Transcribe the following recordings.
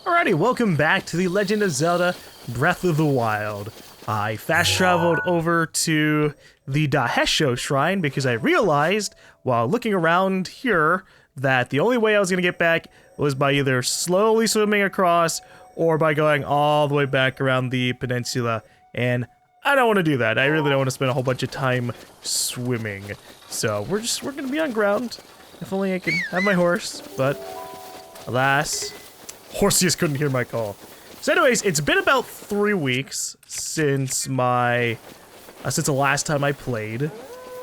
Alrighty, welcome back to the Legend of Zelda Breath of the Wild. I fast traveled over to the Dahesho Shrine because I realized while looking around here that the only way I was going to get back was by either slowly swimming across or by going all the way back around the peninsula, and I don't want to do that. I really don't want to spend a whole bunch of time swimming. So we're going to be on ground. If only I could have my horse, but alas, Horseus couldn't hear my call. So anyways, it's been about 3 weeks since the last time I played.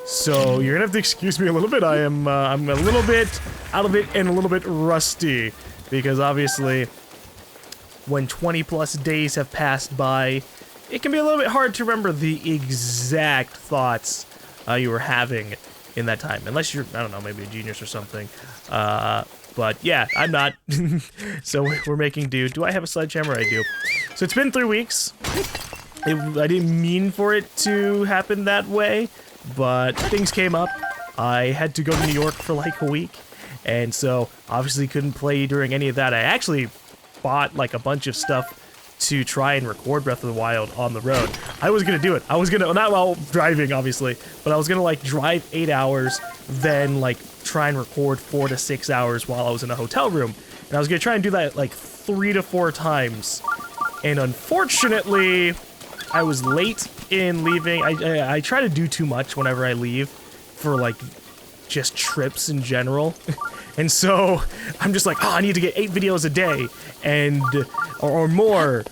So you're gonna have to excuse me a little bit. I'm a little bit out of it and a little bit rusty because obviously when 20 plus days have passed by, it can be a little bit hard to remember the exact thoughts you were having in that time. Unless you're, I don't know, maybe a genius or something. But yeah, I'm not. So we're making do. Do I have a sledgehammer? I do. So it's been 3 weeks. I didn't mean for it to happen that way, but things came up. I had to go to New York for like a week, and so obviously couldn't play during any of that. I actually bought like a bunch of stuff to try and record Breath of the Wild on the road. I was gonna do it. I was gonna, not while driving obviously, but I was gonna like drive 8 hours, then like try and record 4 to 6 hours while I was in a hotel room. And I was gonna try and do that like 3 to 4 times. And unfortunately, I was late in leaving. I try to do too much whenever I leave for like just trips in general. And so I'm just like, oh, I need to get 8 videos a day and or more.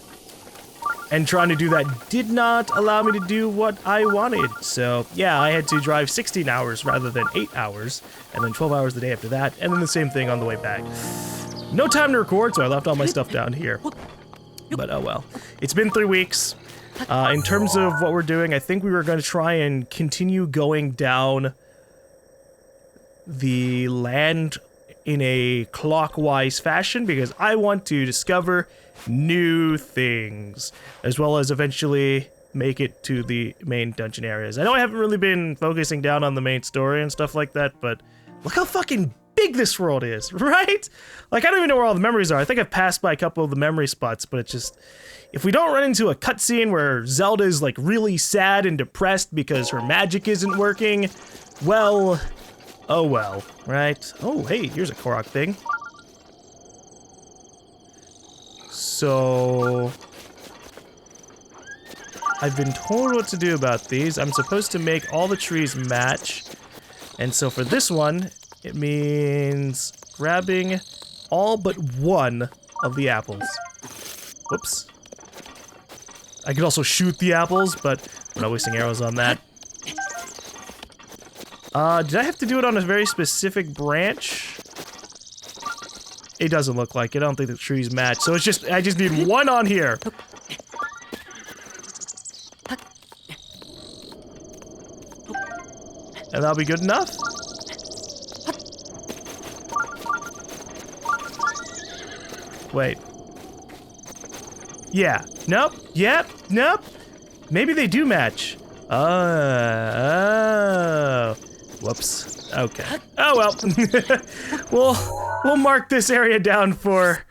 And trying to do that did not allow me to do what I wanted. So yeah, I had to drive 16 hours rather than 8 hours, and then 12 hours the day after that, and then the same thing on the way back. No time to record, so I left all my stuff down here. But oh well. It's been 3 weeks. In terms of what we're doing, I think we were going to try and continue going down the land in a clockwise fashion because I want to discover new things, as well as eventually make it to the main dungeon areas. I know I haven't really been focusing down on the main story and stuff like that, but look how fucking big this world is, right? Like, I don't even know where all the memories are. I think I've passed by a couple of the memory spots, but it's just, if we don't run into a cutscene where Zelda is like really sad and depressed because her magic isn't working, well, oh well, right? Oh, hey, here's a Korok thing. So I've been told what to do about these. I'm supposed to make all the trees match. And so for this one, it means grabbing all but one of the apples. Whoops. I could also shoot the apples, but I'm not wasting arrows on that. Did I have to do it on a very specific branch? It doesn't look like it. I don't think the trees match. So it's just, I just need one on here. And that'll be good enough. Wait. Yeah. Nope. Yep. Nope. Maybe they do match. Oh. Whoops. Okay. Oh well. We'll mark this area down for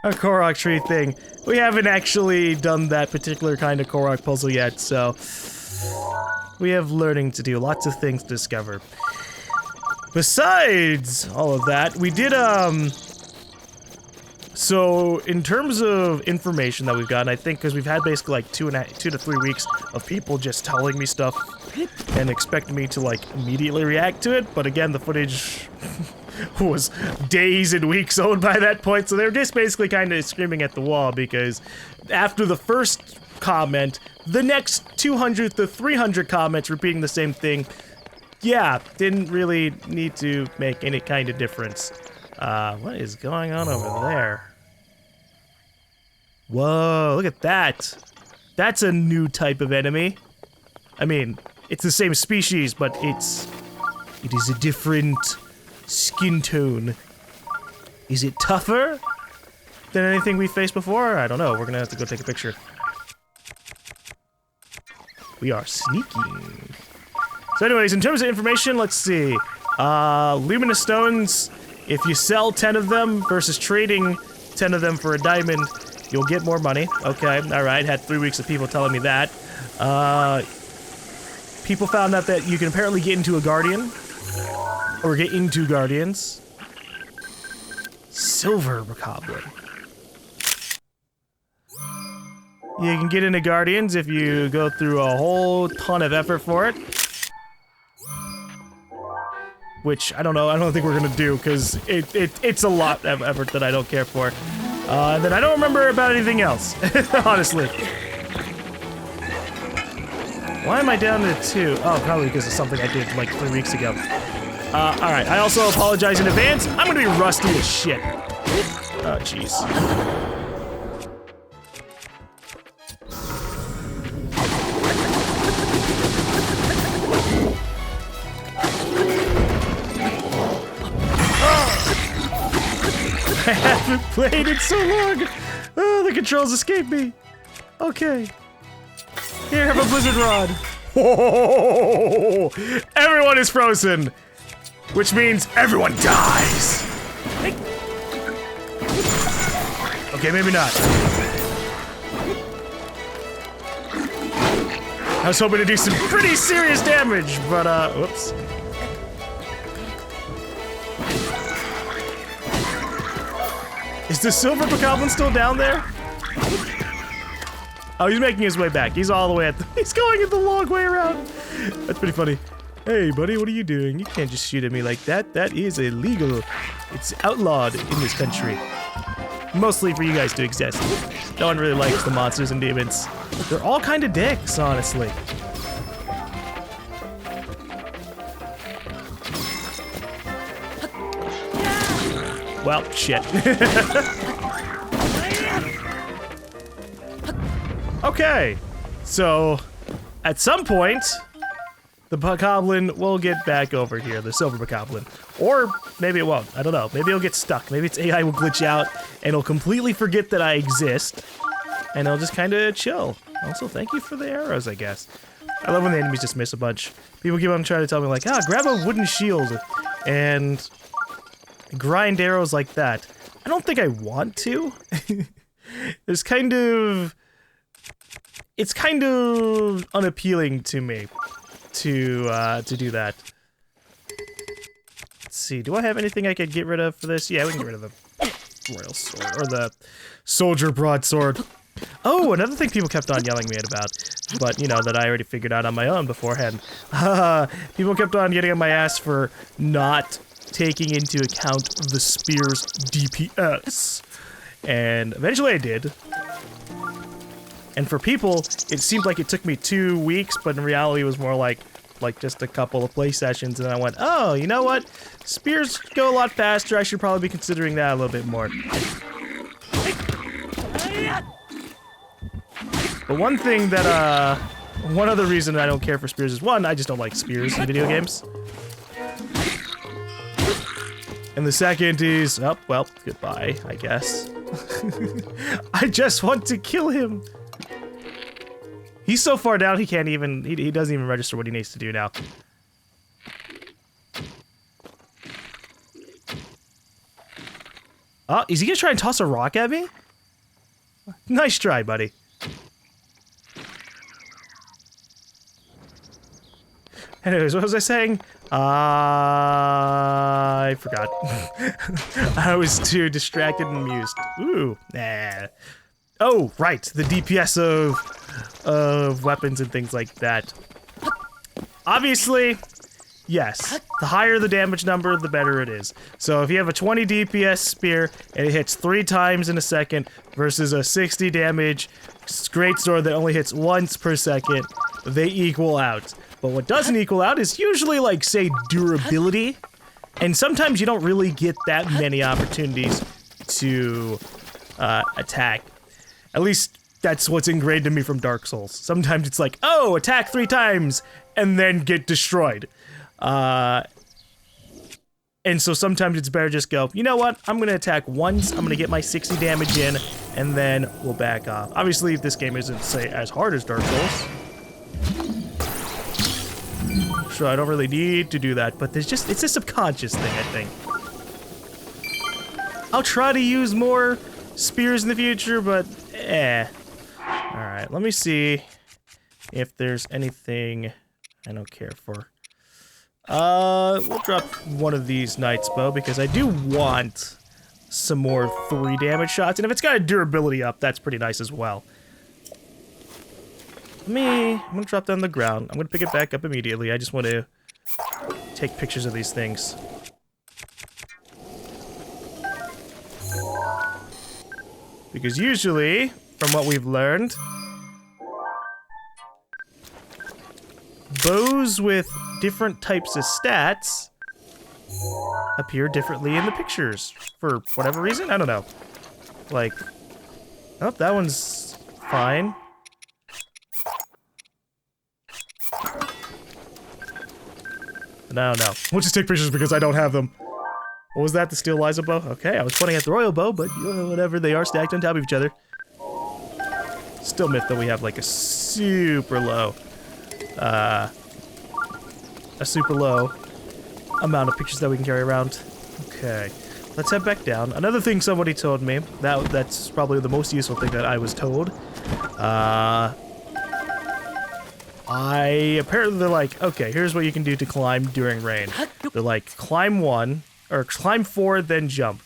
a Korok tree thing. We haven't actually done that particular kind of Korok puzzle yet, so we have learning to do. Lots of things to discover. Besides all of that, we did so in terms of information that we've gotten, I think because we've had basically like 2 to 3 weeks of people just telling me stuff and expecting me to like immediately react to it, but again, the footage was days and weeks old by that point, so they were just basically kind of screaming at the wall because after the first comment, the next 200 to 300 comments repeating the same thing, yeah, didn't really need to make any kind of difference. What is going on over there? Whoa, look at that. That's a new type of enemy. I mean, it's the same species, but it is a different skin tone. Is it tougher than anything we faced before? I don't know. We're gonna have to go take a picture. We are sneaking. So anyways, in terms of information, let's see. Luminous stones, if you sell 10 of them versus trading 10 of them for a diamond, you'll get more money. Okay, alright, had 3 weeks of people telling me that. People found out that you can apparently get into a guardian. Or get into guardians. Silver Bokoblin. You can get into guardians if you go through a whole ton of effort for it. Which, I don't know, I don't think we're gonna do, because it's a lot of effort that I don't care for. And then I don't remember about anything else, honestly. Why am I down to 2? Oh, probably because of something I did like 3 weeks ago. Alright, I also apologize in advance. I'm gonna be rusty as shit. Oh, jeez. I haven't played it so long! Oh, the controls escaped me! Okay. Here, have a blizzard rod! Oh, everyone is frozen! Which means everyone dies! Okay, maybe not. I was hoping to do some pretty serious damage, but, whoops. Is the silver Bokoblin still down there? Oh, he's making his way back. He's all the way at the— he's going the long way around. That's pretty funny. Hey, buddy, what are you doing? You can't just shoot at me like that. That is illegal. It's outlawed in this country. Mostly for you guys to exist. No one really likes the monsters and demons. They're all kind of dicks, honestly. Well, shit. Okay, so at some point, the Bokoblin will get back over here, the silver Bokoblin. Or maybe it won't, I don't know. Maybe it'll get stuck. Maybe its AI will glitch out and it'll completely forget that I exist. And it'll just kind of chill. Also, thank you for the arrows, I guess. I love when the enemies just miss a bunch. People keep on trying to tell me like, grab a wooden shield and grind arrows like that. I don't think I want to. There's kind of... it's kind of unappealing to me to do that. Let's see, do I have anything I could get rid of for this? Yeah, we can get rid of the royal sword, or the soldier broadsword. Oh, another thing people kept on yelling at me about, but you know, that I already figured out on my own beforehand. People kept on getting on my ass for not taking into account the spear's DPS. And eventually I did. And for people, it seemed like it took me 2 weeks, but in reality it was more like just a couple of play sessions, and I went, oh, you know what? Spears go a lot faster, I should probably be considering that a little bit more. But one thing that, one other reason I don't care for spears is, one, I just don't like spears in video games. And the second is, oh, well, goodbye, I guess. I just want to kill him. He's so far down he can't even, he doesn't even register what he needs to do now. Oh, is he gonna try and toss a rock at me? Nice try, buddy. Anyways, what was I saying? I forgot. I was too distracted and amused. Ooh, nah. Oh, right, the DPS of weapons and things like that. Obviously, yes, the higher the damage number, the better it is. So if you have a 20 DPS spear and it hits 3 times in a second versus a 60 damage greatsword that only hits once per second, they equal out. But what doesn't equal out is usually, like, say, durability. And sometimes you don't really get that many opportunities to attack. At least that's what's ingrained in me from Dark Souls. Sometimes it's like, oh, attack 3 times and then get destroyed. And so sometimes it's better just go, you know what? I'm gonna attack once, I'm gonna get my 60 damage in, and then we'll back off. Obviously, this game isn't, say, as hard as Dark Souls. So I don't really need to do that, but there's just, it's a subconscious thing, I think. I'll try to use more spears in the future, but Alright, let me see if there's anything I don't care for. We'll drop one of these Knight's Bow because I do want some more 3 damage shots, and if it's got a durability up, that's pretty nice as well. I'm gonna drop down the ground. I'm gonna pick it back up immediately. I just want to take pictures of these things. Because usually, from what we've learned, bows with different types of stats appear differently in the pictures. For whatever reason, I don't know. Like, oh, that one's fine. No. We'll just take pictures because I don't have them. What was that? The Steel Liza bow? Okay, I was pointing at the Royal bow, but whatever, they are stacked on top of each other. Still myth that we have like a super low amount of pictures that we can carry around. Okay, let's head back down. Another thing somebody told me, that's probably the most useful thing that I was told. Apparently they're like, okay, here's what you can do to climb during rain. They're like, climb 4, then jump.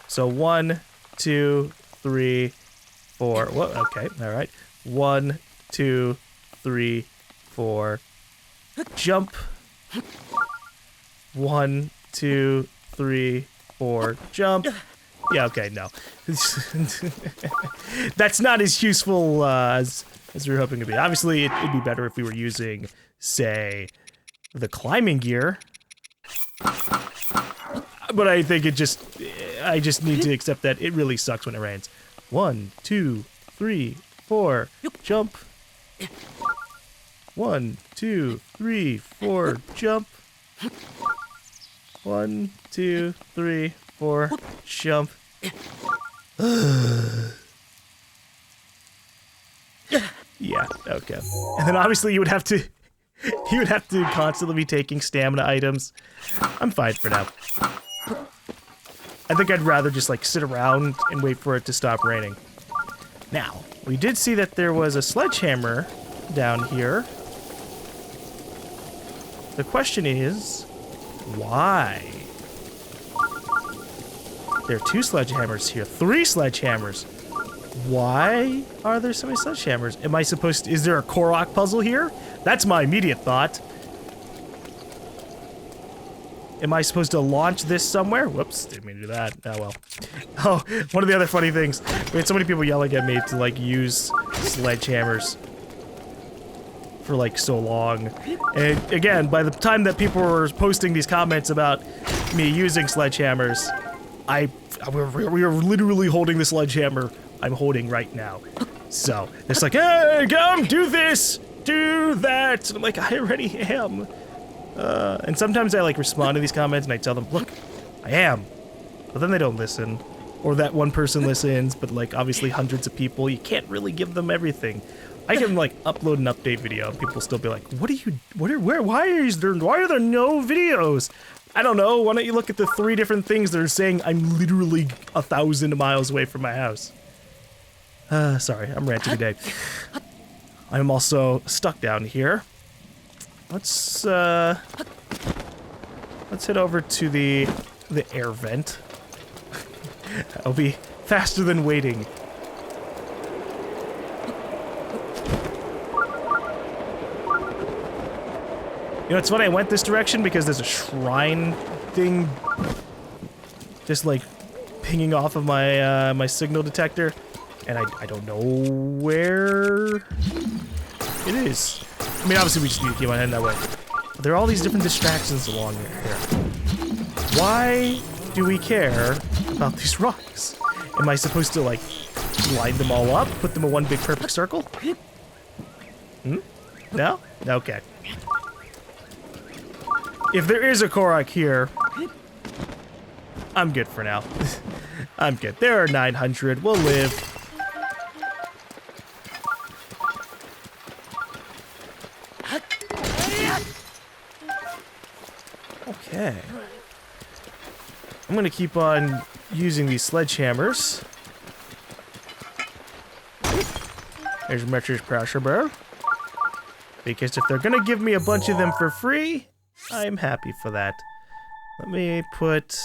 So 1, 2, 3, 4. What? Okay, all right. 1, 2, 3, 4. Jump. 1, 2, 3, 4. Jump. Yeah. Okay. No. That's not as useful as we were hoping to be. Obviously, it'd be better if we were using, say, the climbing gear. But I think I just need to accept that it really sucks when it rains. 1, 2, 3, 4, jump. 1, 2, 3, 4, jump. 1, 2, 3, 4, jump. Yeah, okay. And then obviously you would have to constantly be taking stamina items. I'm fine for now. I think I'd rather just like sit around and wait for it to stop raining. Now, we did see that there was a sledgehammer down here. The question is, why? There are 2 sledgehammers here, 3 sledgehammers. Why are there so many sledgehammers? Am I supposed to, is there a Korok puzzle here? That's my immediate thought. Am I supposed to launch this somewhere? Whoops, didn't mean to do that. Oh well. Oh, one of the other funny things. We had so many people yelling at me to like use sledgehammers for like so long. And again, by the time that people were posting these comments about me using sledgehammers, we are literally holding the sledgehammer I'm holding right now. So, it's like, hey, GaLm, do this, do that. And I'm like, I already am. And sometimes I like respond to these comments and I tell them, look, I am. But then they don't listen. Or that one person listens, but like obviously hundreds of people, you can't really give them everything. I can like upload an update video and people will still be like, why are there no videos? I don't know, why don't you look at the 3 different things that are saying I'm literally 1,000 miles away from my house. Sorry, I'm ranting today. I'm also stuck down here. Let's head over to the air vent. That'll be faster than waiting. You know, it's funny, I went this direction because there's a shrine thing just like pinging off of my my signal detector, and I don't know where it is. I mean, obviously we just need to keep on heading that way. But there are all these different distractions along here. Why do we care about these rocks? Am I supposed to like line them all up, put them in one big perfect circle? No? Okay. If there is a Korok here, I'm good for now. I'm good. There are 900. We'll live. Okay. I'm gonna keep on using these sledgehammers There's Metro's Pressure Bear. Because if they're gonna give me a bunch of them for free, I'm happy for that. Let me put...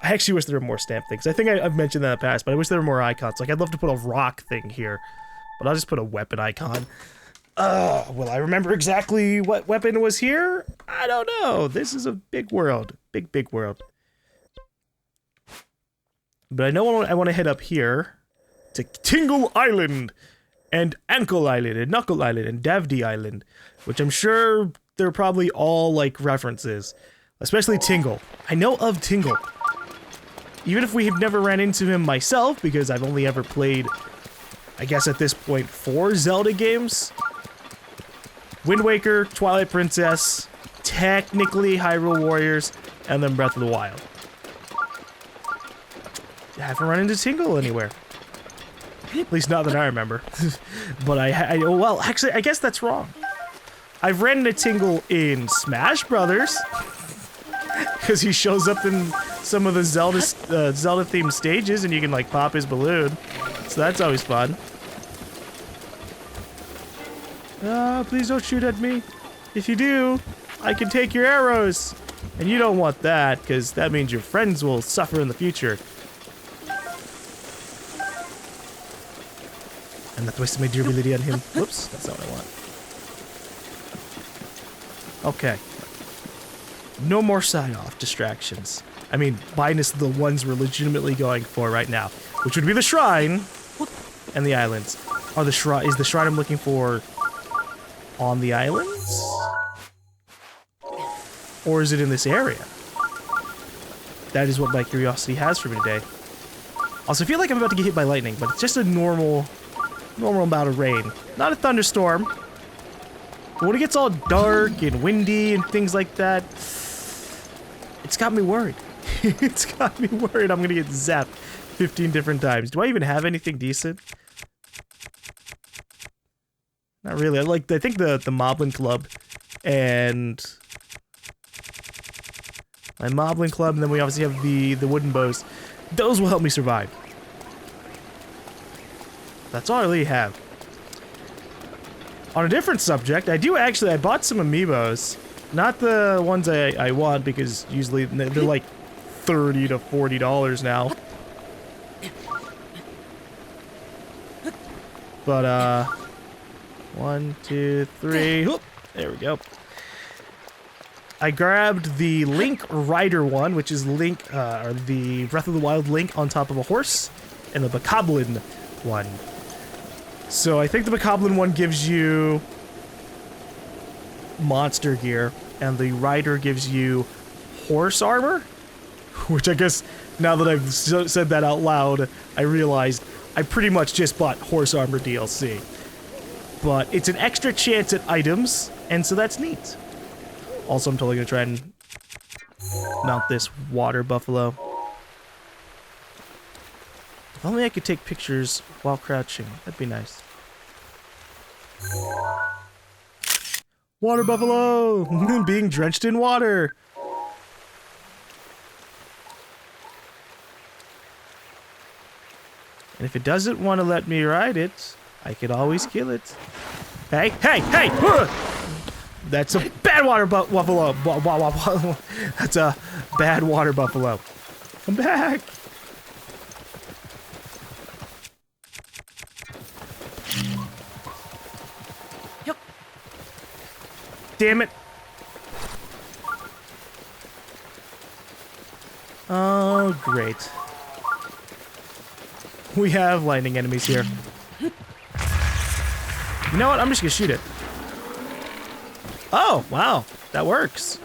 I actually wish there were more stamp things. I think I've mentioned that in the past, but I wish there were more icons. Like, I'd love to put a rock thing here, but I'll just put a weapon icon. Will I remember exactly what weapon was here? I don't know. This is a big world. Big world. But I know I want to head up here to Tingle Island and Ankle Island and Knuckle Island and Davdi Island, which I'm sure they're probably all, like, references. Especially Tingle. I know of Tingle. Even if we have never ran into him myself, because I've only ever played, I guess at this point, 4 Zelda games. Wind Waker, Twilight Princess, technically Hyrule Warriors, and then Breath of the Wild. I haven't run into Tingle anywhere. At least not that I remember. But well, actually, I guess that's wrong. I've ran into Tingle in Smash Brothers. Because he shows up in some of the Zelda-themed stages, and you can, like, pop his balloon. So that's always fun. Please don't shoot at me. If you do, I can take your arrows. And you don't want that, because that means your friends will suffer in the future. I'm not wasting my durability on him. Whoops, that's not what I want. Okay. No more sign-off distractions. I mean, minus the ones we're legitimately going for right now, which would be the shrine and the islands. Is the shrine I'm looking for on the islands? Or is it in this area? That is what my curiosity has for me today. Also, I feel like I'm about to get hit by lightning, but it's just a normal amount of rain. Not a thunderstorm. But when it gets all dark and windy and things like that, it's got me worried. It's got me worried I'm gonna get zapped 15 different times. Do I even have anything decent? Not really. I think the Moblin Club and my Moblin Club, and then we obviously have the wooden bows. Those will help me survive. That's all I really have. On a different subject, I bought some Amiibos. Not the ones I want, because usually they're like $30 to $40 now. But, 1, 2, 3, whoop, there we go. I grabbed the Link Rider one, which is Link, or the Breath of the Wild Link on top of a horse, and the Bokoblin one. So I think the Bokoblin one gives you monster gear, and the Rider gives you horse armor, which I guess now that I've said that out loud, I realized I pretty much just bought horse armor DLC. But it's an extra chance at items, and so that's neat. Also, I'm totally gonna try and mount this water buffalo. If only I could take pictures while crouching. That'd be nice. Water buffalo! Being drenched in water! And if it doesn't want to let me ride it, I could always kill it. Hey! Hey! Hey! That's a bad water buffalo! That's a bad water buffalo. Come back! Damn it! Oh, great. We have lightning enemies here. You know what? I'm just gonna shoot it. Oh, wow. That works.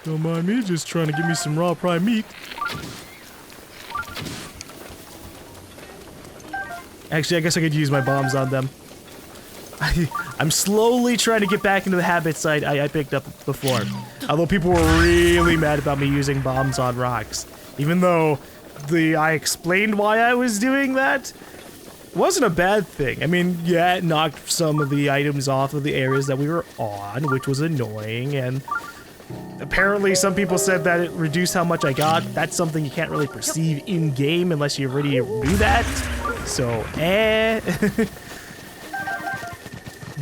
Don't mind me, just trying to give me some raw prime meat. Actually, I guess I could use my bombs on them. I'm slowly trying to get back into the habits I picked up before. Although people were really mad about me using bombs on rocks. Even though I explained why I was doing that, it wasn't a bad thing. I mean, yeah, it knocked some of the items off of the areas that we were on, which was annoying, and Apparently, some people said that it reduced how much I got. That's something you can't really perceive in-game unless you already knew that. So,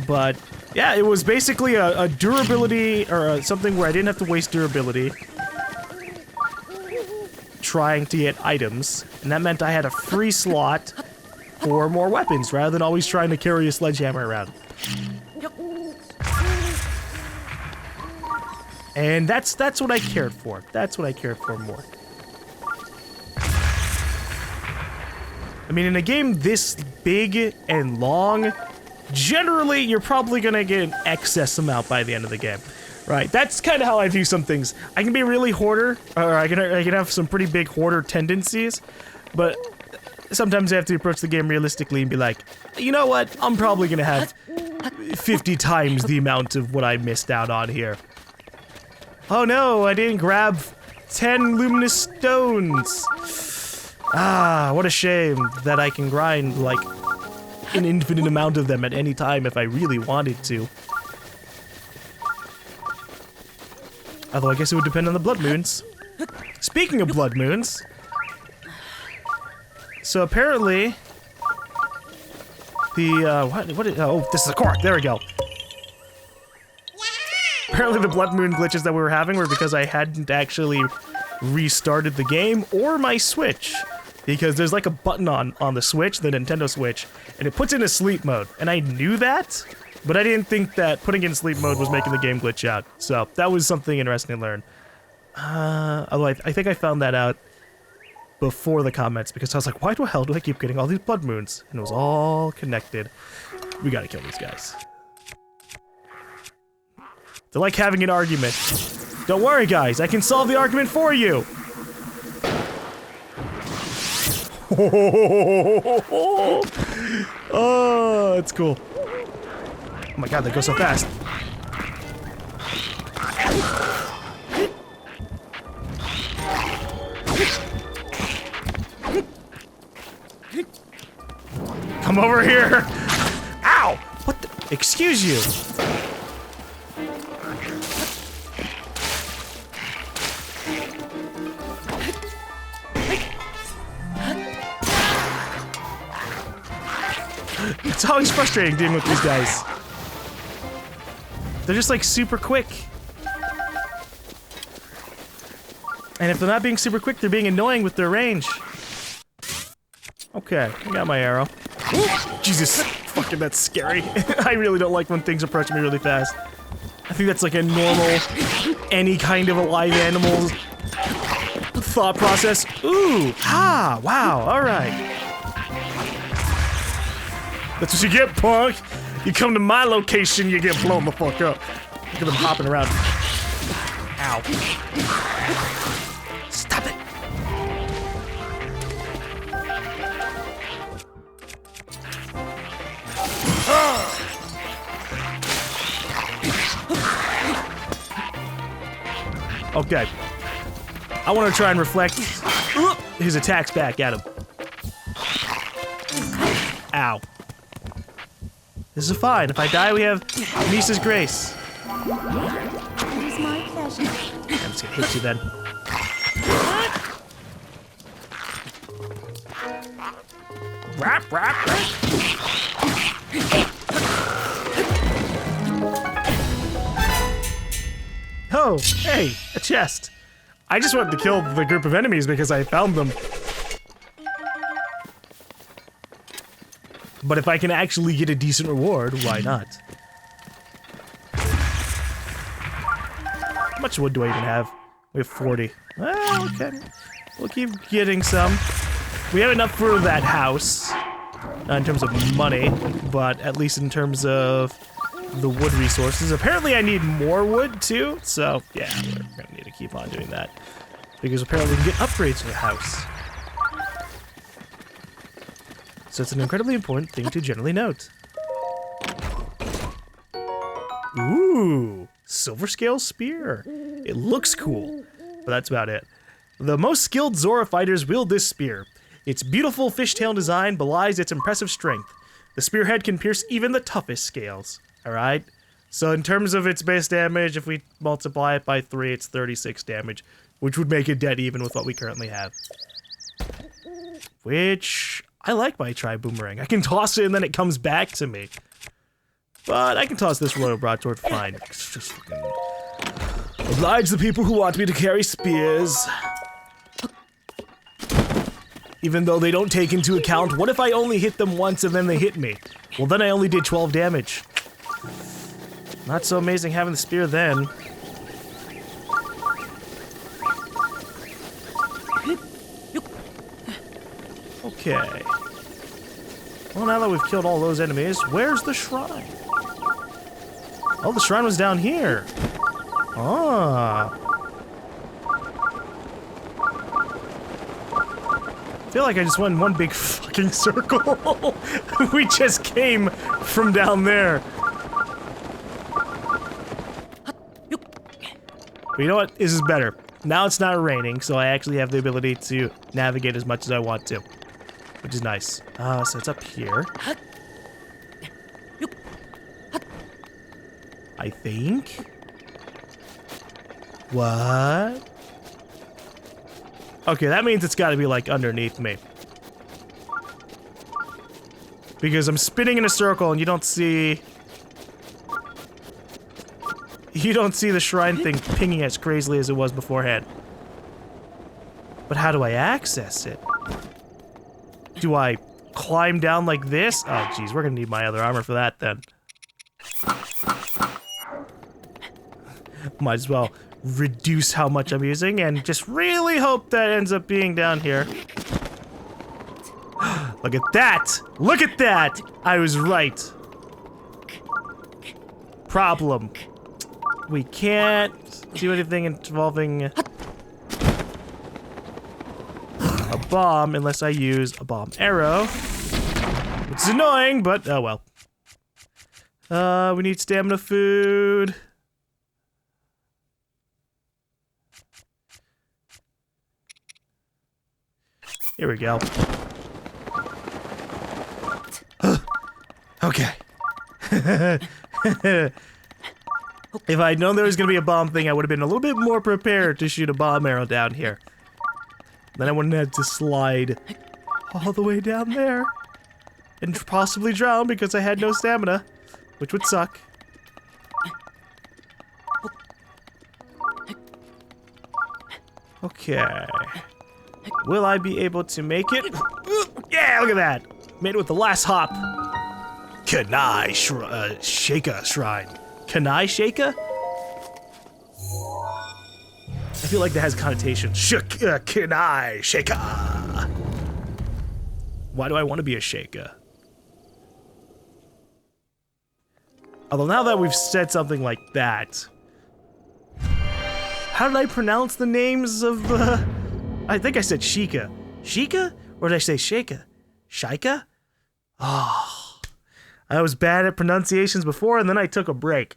But, yeah, it was basically a durability, or something where I didn't have to waste durability trying to get items. And that meant I had a free slot for more weapons, rather than always trying to carry a sledgehammer around. And that's what I cared for. That's what I cared for more. I mean, in a game this big and long, generally you're probably gonna get an excess amount by the end of the game. Right, that's kind of how I view some things. I can be really hoarder, or I can have some pretty big hoarder tendencies, but sometimes I have to approach the game realistically and be like, you know what, I'm probably gonna have 50 times the amount of what I missed out on here. Oh no, I didn't grab 10 luminous stones. Ah, what a shame that I can grind, like, an infinite amount of them at any time if I really wanted to. Although I guess it would depend on the blood moons. Speaking of blood moons, so apparently oh, this is a cork, there we go. Apparently the blood moon glitches that we were having were because I hadn't actually restarted the game or my Switch. Because there's like a button on the Switch, the Nintendo Switch, and it puts it in sleep mode. And I knew that, but I didn't think that putting it in sleep mode was making the game glitch out. So that was something interesting to learn. Although I think I found that out before the comments, because I was like, why the hell do I keep getting all these blood moons? And it was all connected. We gotta kill these guys. They're like having an argument. Don't worry, guys, I can solve the argument for you! Oh, that's cool. Oh my god, that goes so fast. Come over here! Ow! What the? Excuse you! It's always frustrating dealing with these guys. They're just like super quick. And if they're not being super quick, they're being annoying with their range. Okay, I got my arrow. Jesus, fucking that's scary. I really don't like when things approach me really fast. I think that's like a normal, any kind of alive animal thought process. Ooh, ah, wow, alright. That's what you get, punk! You come to my location, you get blown the fuck up. Look at them hopping around. Ow. Stop it! Okay. I want to try and reflect his attacks back at him. Ow. This is fine. If I die, we have Misa's grace. It is my pleasure. I'm just gonna hit you then. Rap, rap, rap. Oh, hey, a chest. I just wanted to kill the group of enemies because I found them. But if I can actually get a decent reward, why not? How much wood do I even have? We have 40. Well, okay. We'll keep getting some. We have enough for that house. Not in terms of money, but at least in terms of the wood resources. Apparently I need more wood too, so yeah, we're gonna need to keep on doing that. Because apparently we can get upgrades to the house. So it's an incredibly important thing to generally note. Ooh, silver scale spear. It looks cool, but that's about it. The most skilled Zora fighters wield this spear. Its beautiful fishtail design belies its impressive strength. The spearhead can pierce even the toughest scales. Alright? So in terms of its base damage, if we multiply it by 3, it's 36 damage, which would make it dead even with what we currently have. Which, I like my tri-boomerang. I can toss it and then it comes back to me. But I can toss this royal broadsword fine. It's just fucking... oblige the people who want me to carry spears. Even though they don't take into account, what if I only hit them once and then they hit me? Well, then I only did 12 damage. Not so amazing having the spear then. Okay. Well, now that we've killed all those enemies, where's the shrine? Oh, the shrine was down here. Ah. I feel like I just went in one big fucking circle. We just came from down there. But you know what? This is better. Now it's not raining, so I actually have the ability to navigate as much as I want to. Which is nice. So it's up here. I think. What? Okay, that means it's gotta be like underneath me. Because I'm spinning in a circle and you don't see... you don't see the shrine thing pinging as crazily as it was beforehand. But how do I access it? Do I climb down like this? Oh, jeez, we're gonna need my other armor for that then. Might as well reduce how much I'm using and just really hope that ends up being down here. Look at that! Look at that! I was right. Problem. We can't do anything involving a bomb unless I use a bomb arrow. Which is annoying, but oh well. We need stamina food. Here we go. Okay. If I'd known there was gonna be a bomb thing, I would have been a little bit more prepared to shoot a bomb arrow down here. Then I wouldn't have to slide all the way down there and possibly drown because I had no stamina, which would suck. Okay. Will I be able to make it? Yeah, look at that! Made it with the last hop. Kanai Shaka Shrine. Kanai Shaka? I feel like that has connotations. Kanai Shaka. Why do I want to be a Shaka? Although now that we've said something like that, how did I pronounce the names of the... I think I said Sheikah. Sheikah? Or did I say Shaka? Shika? Oh, I was bad at pronunciations before and then I took a break.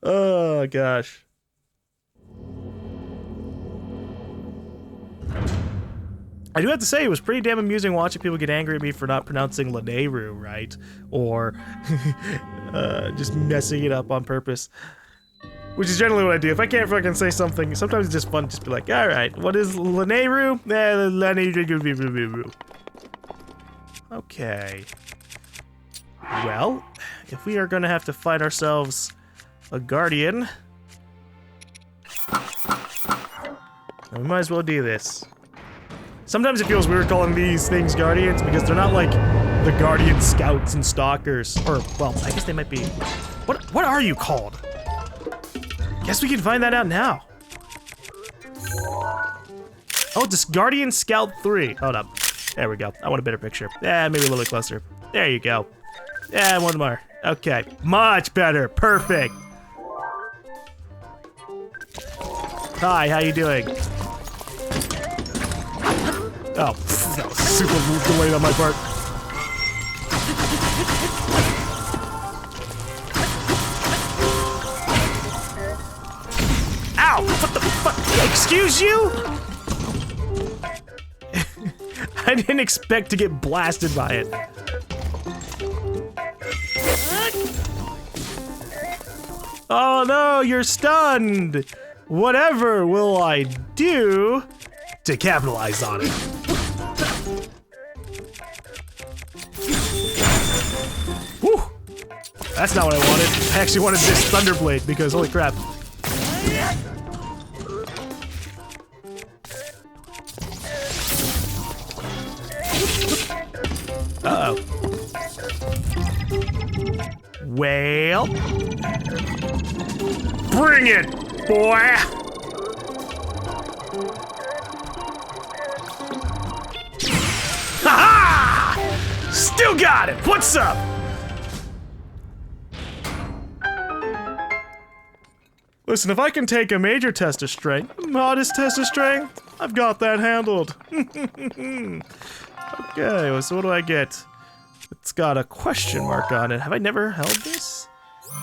Oh, gosh. I do have to say, it was pretty damn amusing watching people get angry at me for not pronouncing Laneru right, or just messing it up on purpose. Which is generally what I do. If I can't fucking say something, sometimes it's just fun to just be like, alright, what is Laneru? Laneru. Okay. Well, if we are gonna have to fight ourselves a guardian, then we might as well do this. Sometimes it feels weird calling these things guardians because they're not like the guardian scouts and stalkers. Or, well, I guess they might be... What are you called? Guess we can find that out now. Oh, this Guardian Scout 3. Hold up. There we go. I want a better picture. Yeah, maybe a little bit closer. There you go. Yeah, one more. Okay. Much better. Perfect. Hi, how you doing? Oh, that was super delayed on my part. Ow! What the fuck? Excuse you? I didn't expect to get blasted by it. Oh no, you're stunned! Whatever will I do to capitalize on it? Whew! That's not what I wanted. I actually wanted this Thunderblade because holy crap. Uh-oh. Well, bring it, boy! Ha-ha! Still got it! What's up? Listen, if I can take a major test of strength, a modest test of strength, I've got that handled. Okay, so what do I get? It's got a question mark on it. Have I never held this?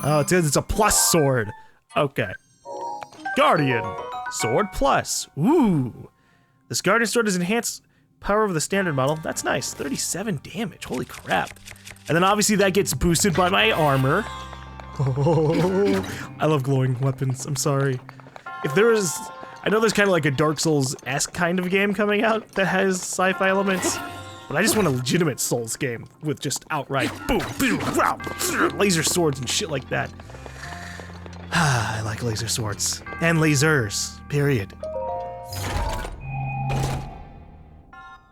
Oh, it's a plus sword. Okay. Guardian. Sword plus. Ooh. This Guardian sword is enhanced power of the standard model. That's nice. 37 damage. Holy crap. And then obviously that gets boosted by my armor. Oh, I love glowing weapons. I'm sorry. If there is... I know there's kind of like a Dark Souls-esque kind of game coming out that has sci-fi elements. But I just want a legitimate Souls game with just outright boom, boom, wow, laser swords and shit like that. I like laser swords. And lasers, period.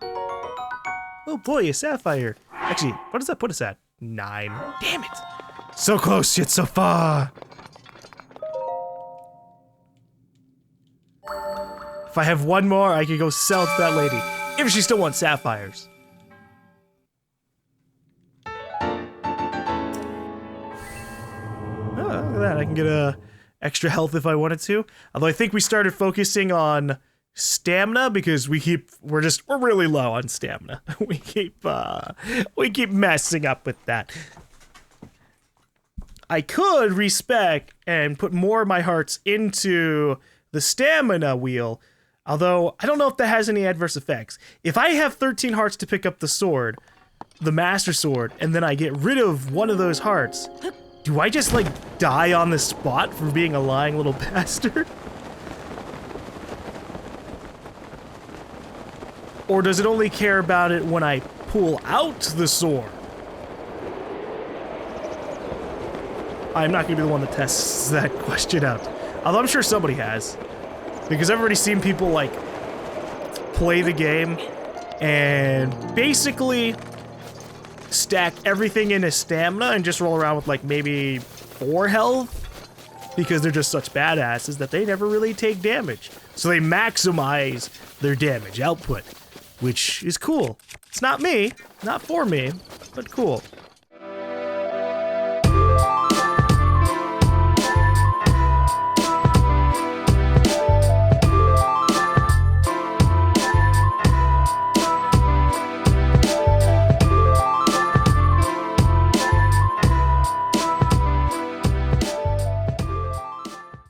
Oh boy, a sapphire. Actually, what does that put us at? 9. Damn it. So close, yet so far. If I have one more, I could go sell it to that lady. If she still wants sapphires. Look at that, I can get extra health if I wanted to. Although I think we started focusing on stamina because we're really low on stamina. we keep messing up with that. I could respec and put more of my hearts into the stamina wheel, although I don't know if that has any adverse effects. If I have 13 hearts to pick up the sword, the Master Sword, and then I get rid of one of those hearts, do I just, like, die on the spot for being a lying little bastard? Or does it only care about it when I pull out the sword? I'm not gonna be the one that tests that question out. Although I'm sure somebody has. Because I've already seen people, like, play the game and basically stack everything into stamina and just roll around with like maybe 4 health because they're just such badasses that they never really take damage. So they maximize their damage output, which is cool. It's not me, not for me, but cool.